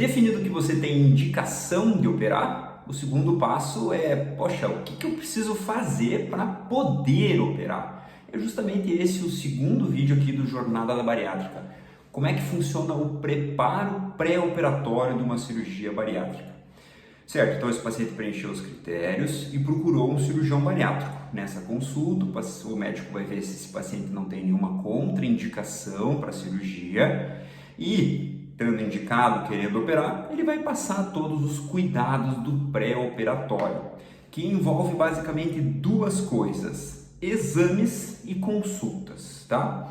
Definido que você tem indicação de operar, o segundo passo é, poxa, o que eu preciso fazer para poder operar? É justamente esse o segundo vídeo aqui do Jornada da Bariátrica. Como é que funciona o preparo pré-operatório de uma cirurgia bariátrica? Certo, então esse paciente preencheu os critérios e procurou um cirurgião bariátrico. Nessa consulta, o médico vai ver se esse paciente não tem nenhuma contraindicação para a cirurgia e, tendo indicado, querendo operar, ele vai passar todos os cuidados do pré-operatório, que envolve basicamente duas coisas: exames e consultas, tá?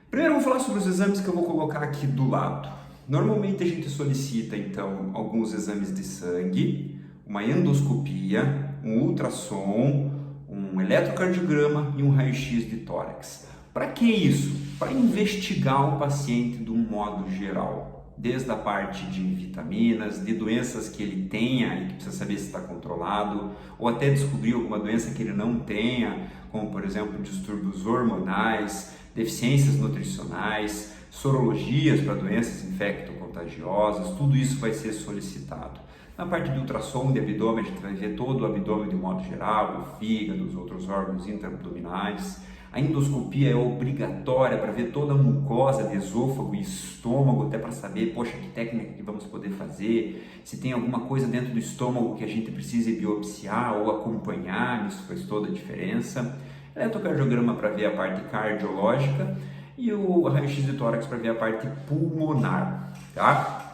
Primeiro vamos falar sobre os exames que eu vou colocar aqui do lado. Normalmente a gente solicita então alguns exames de sangue, uma endoscopia, um ultrassom, um eletrocardiograma e um raio-x de tórax. Para que isso? Para investigar o paciente de um modo geral, desde a parte de vitaminas, de doenças que ele tenha e que precisa saber se está controlado, ou até descobrir alguma doença que ele não tenha, como por exemplo distúrbios hormonais, deficiências nutricionais, sorologias para doenças infecto-contagiosas, tudo isso vai ser solicitado. Na parte de ultrassom de abdômen, a gente vai ver todo o abdômen de modo geral, o fígado, os outros órgãos intraabdominais. A endoscopia é obrigatória para ver toda a mucosa de esôfago e estômago, até para saber, poxa, que técnica que vamos poder fazer, se tem alguma coisa dentro do estômago que a gente precise biopsiar ou acompanhar, isso faz toda a diferença. Eletrocardiograma para ver a parte cardiológica e o raio-x de tórax para ver a parte pulmonar, tá?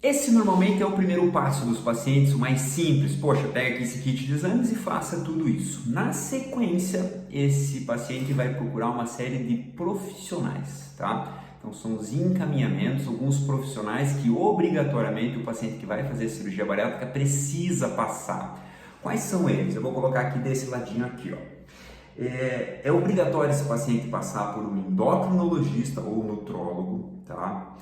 Esse normalmente é o primeiro passo dos pacientes, o mais simples. Poxa, pega aqui esse kit de exames e faça tudo isso. Na sequência, esse paciente vai procurar uma série de profissionais, tá? Então são os encaminhamentos, alguns profissionais que obrigatoriamente o paciente que vai fazer cirurgia bariátrica precisa passar. Quais são eles? Eu vou colocar aqui desse ladinho aqui, ó. É obrigatório esse paciente passar por um endocrinologista ou nutrólogo, tá?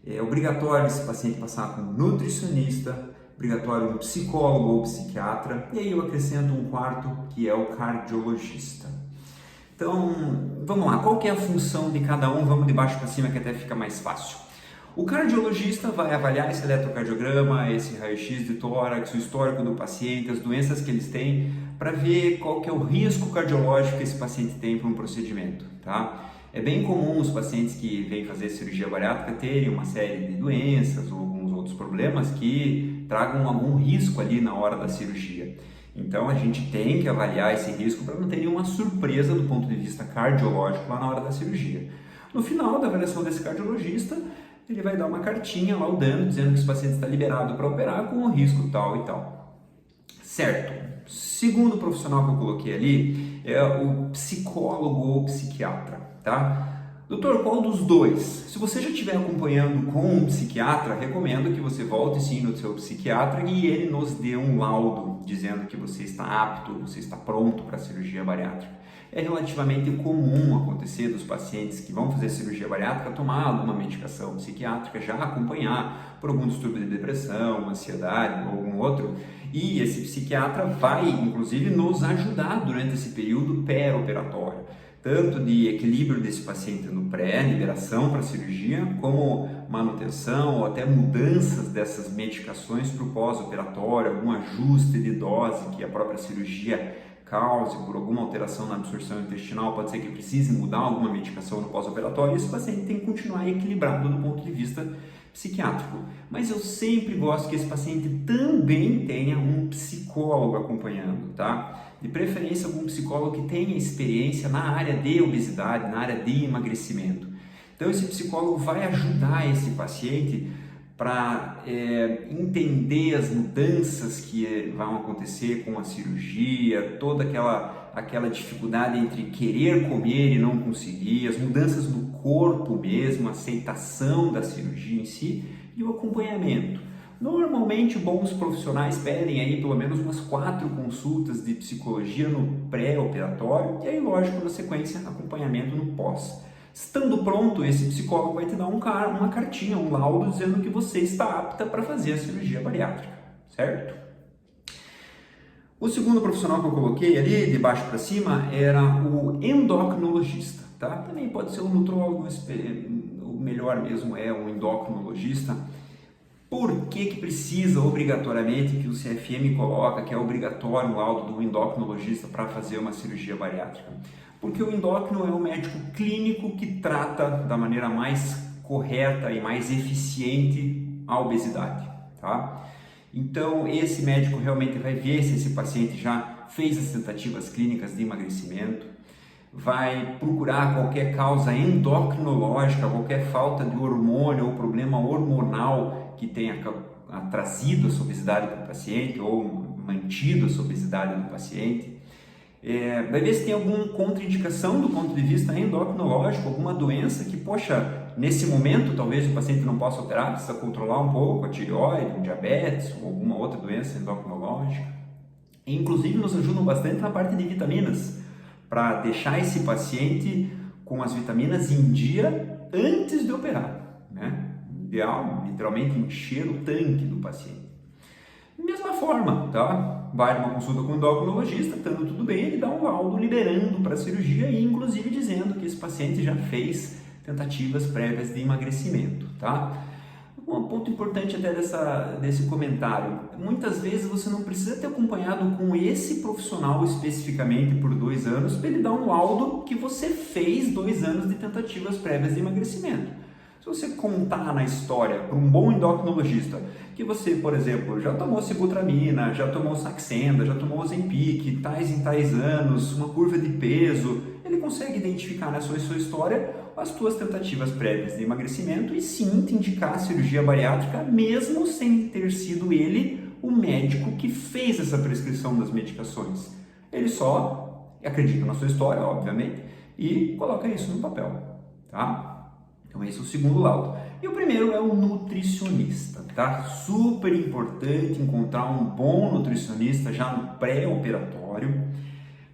É obrigatório esse paciente passar com um nutricionista, obrigatório um psicólogo ou psiquiatra, e aí eu acrescento um quarto que é o cardiologista. Então, vamos lá, qual que é a função de cada um? Vamos de baixo para cima que até fica mais fácil. O cardiologista vai avaliar esse eletrocardiograma, esse raio-x de tórax, o histórico do paciente, as doenças que eles têm, para ver qual que é o risco cardiológico que esse paciente tem para um procedimento, tá? É bem comum os pacientes que vêm fazer cirurgia bariátrica terem uma série de doenças ou alguns outros problemas que tragam algum risco ali na hora da cirurgia. Então a gente tem que avaliar esse risco para não ter nenhuma surpresa do ponto de vista cardiológico lá na hora da cirurgia. No final da avaliação desse cardiologista, ele vai dar uma cartinha laudando, dizendo que esse paciente está liberado para operar com o risco tal e tal. Certo. Segundo profissional que eu coloquei ali é o psicólogo ou psiquiatra, tá? Doutor, qual dos dois? Se você já estiver acompanhando com um psiquiatra, recomendo que você volte sim no seu psiquiatra e ele nos dê um laudo dizendo que você está apto, você está pronto para a cirurgia bariátrica. É relativamente comum acontecer dos pacientes que vão fazer cirurgia bariátrica tomar alguma medicação psiquiátrica, já acompanhar por algum distúrbio de depressão, ansiedade ou algum outro, e esse psiquiatra vai, inclusive, nos ajudar durante esse período pré-operatório, tanto de equilíbrio desse paciente no pré-liberação para a cirurgia, como manutenção ou até mudanças dessas medicações para o pós-operatório, algum ajuste de dose que a própria cirurgia cause por alguma alteração na absorção intestinal, pode ser que precise mudar alguma medicação no pós-operatório, e esse paciente tem que continuar equilibrado do ponto de vista psiquiátrico. Mas eu sempre gosto que esse paciente também tenha um psicólogo acompanhando, tá? De preferência algum psicólogo que tenha experiência na área de obesidade, na área de emagrecimento. Então esse psicólogo vai ajudar esse paciente para entender as mudanças que vão acontecer com a cirurgia, toda aquela dificuldade entre querer comer e não conseguir, as mudanças no corpo mesmo, a aceitação da cirurgia em si e o acompanhamento. Normalmente bons profissionais pedem aí pelo menos umas 4 consultas de psicologia no pré-operatório e aí, lógico, na sequência, acompanhamento no pós. Estando pronto, esse psicólogo vai te dar uma cartinha, um laudo dizendo que você está apta para fazer a cirurgia bariátrica, certo? O segundo profissional que eu coloquei ali, de baixo para cima, era o endocrinologista, tá? Também pode ser um nutrólogo, o melhor mesmo é um endocrinologista. Por que precisa obrigatoriamente que o CFM coloca que é obrigatório o laudo do endocrinologista para fazer uma cirurgia bariátrica? Porque o endócrino é o médico clínico que trata da maneira mais correta e mais eficiente a obesidade, tá? Então, esse médico realmente vai ver se esse paciente já fez as tentativas clínicas de emagrecimento, vai procurar qualquer causa endocrinológica, qualquer falta de hormônio ou problema hormonal que tenha trazido essa obesidade para o paciente ou mantido essa obesidade do paciente. Vai ver se tem alguma contraindicação do ponto de vista endocrinológico, alguma doença que, poxa, nesse momento talvez o paciente não possa operar, precisa controlar um pouco a tireoide, o diabetes ou alguma outra doença endocrinológica. E, inclusive nos ajudam bastante na parte de vitaminas, para deixar esse paciente com as vitaminas em dia antes de operar, né? Ideal, literalmente encher o tanque do paciente. Mesma forma, tá? Vai numa consulta com o endocrinologista, estando tudo bem, ele dá um laudo liberando para a cirurgia e inclusive dizendo que esse paciente já fez tentativas prévias de emagrecimento, tá? Um ponto importante até desse comentário, muitas vezes você não precisa ter acompanhado com esse profissional especificamente por 2 anos para ele dar um laudo que você fez 2 anos de tentativas prévias de emagrecimento. Se você contar na história para um bom endocrinologista que você, por exemplo, já tomou sibutramina, já tomou Saxenda, já tomou Ozempic, tais em tais anos, uma curva de peso, ele consegue identificar na sua história as suas tentativas prévias de emagrecimento e sim te indicar a cirurgia bariátrica, mesmo sem ter sido ele o médico que fez essa prescrição das medicações. Ele só acredita na sua história, obviamente, e coloca isso no papel, tá? Então esse é o segundo laudo. E o primeiro é o nutricionista, tá? Super importante encontrar um bom nutricionista já no pré-operatório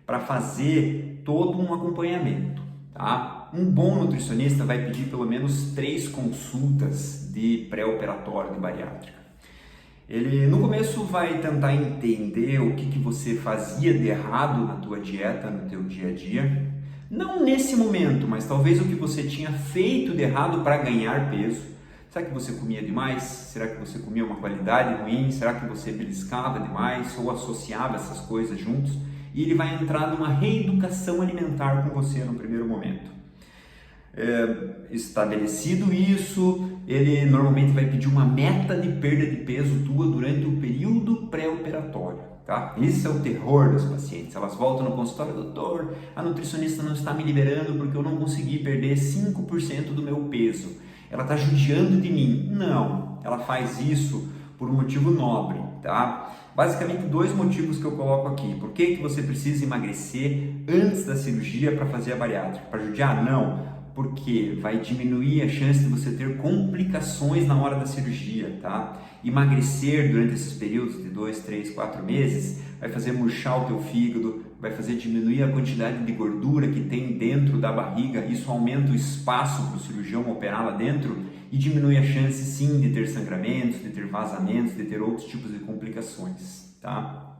para fazer todo um acompanhamento, tá? Um bom nutricionista vai pedir pelo menos 3 consultas de pré-operatório de bariátrica. Ele no começo vai tentar entender o que você fazia de errado na tua dieta, no teu dia a dia. Não nesse momento, mas talvez o que você tinha feito de errado para ganhar peso. Será que você comia demais? Será que você comia uma qualidade ruim? Será que você beliscava demais ou associava essas coisas juntos? E ele vai entrar numa reeducação alimentar com você no primeiro momento. Estabelecido isso, ele normalmente vai pedir uma meta de perda de peso tua durante o período pré-operatório. Tá? Esse é o terror das pacientes. Elas voltam no consultório, doutor, a nutricionista não está me liberando porque eu não consegui perder 5% do meu peso. Ela está judiando de mim. Não, ela faz isso por um motivo nobre, tá? Basicamente 2 motivos que eu coloco aqui. Por que você precisa emagrecer antes da cirurgia para fazer a bariátrica? Para judiar? Não. Porque vai diminuir a chance de você ter complicações na hora da cirurgia, tá? Emagrecer durante esses períodos de 2, 3, 4 meses vai fazer murchar o teu fígado, vai fazer diminuir a quantidade de gordura que tem dentro da barriga, isso aumenta o espaço para o cirurgião operar lá dentro e diminui a chance sim de ter sangramentos, de ter vazamentos, de ter outros tipos de complicações, tá?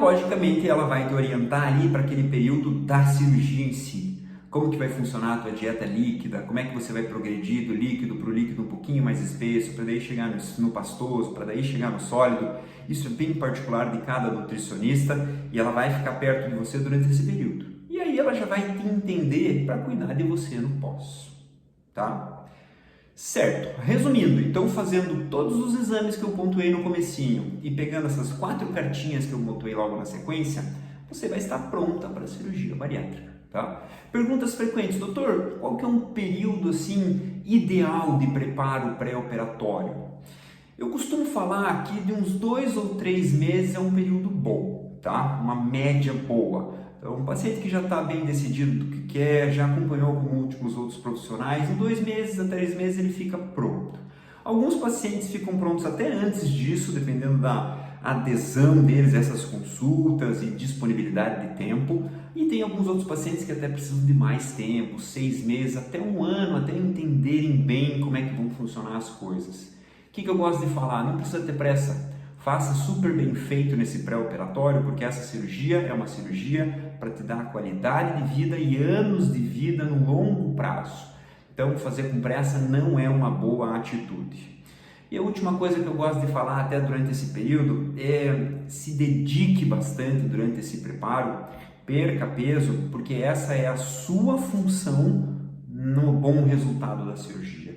Logicamente ela vai te orientar ali para aquele período da cirurgia em si. Como que vai funcionar a tua dieta líquida, como é que você vai progredir do líquido para o líquido um pouquinho mais espesso, para daí chegar no pastoso, para daí chegar no sólido. Isso é bem particular de cada nutricionista e ela vai ficar perto de você durante esse período. E aí ela já vai te entender para cuidar de você no pós, tá? Certo, resumindo, então fazendo todos os exames que eu pontuei no comecinho e pegando essas 4 cartinhas que eu pontuei logo na sequência, você vai estar pronta para a cirurgia bariátrica. Tá? Perguntas frequentes, doutor, qual que é um período assim ideal de preparo pré-operatório? Eu costumo falar que de uns 2 ou 3 meses é um período bom, tá? Uma média boa. Então, um paciente que já está bem decidido do que quer, já acompanhou com múltiplos outros profissionais, em 2 meses a 3 meses ele fica pronto. Alguns pacientes ficam prontos até antes disso, dependendo da adesão deles a essas consultas e disponibilidade de tempo, e tem alguns outros pacientes que até precisam de mais tempo, 6 meses, até 1 ano, até entenderem bem como é que vão funcionar as coisas. O que eu gosto de falar? Não precisa ter pressa, faça super bem feito nesse pré-operatório, porque essa cirurgia é uma cirurgia para te dar qualidade de vida e anos de vida no longo prazo. Então, fazer com pressa não é uma boa atitude. E a última coisa que eu gosto de falar até durante esse período é se dedique bastante durante esse preparo, perca peso, porque essa é a sua função no bom resultado da cirurgia.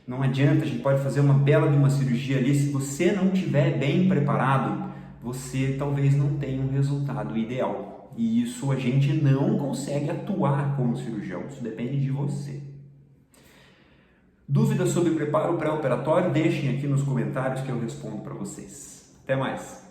Não adianta, a gente pode fazer uma bela de uma cirurgia ali, se você não estiver bem preparado, você talvez não tenha um resultado ideal. E isso a gente não consegue atuar como cirurgião, isso depende de você. Dúvidas sobre preparo pré-operatório? Deixem aqui nos comentários que eu respondo para vocês. Até mais!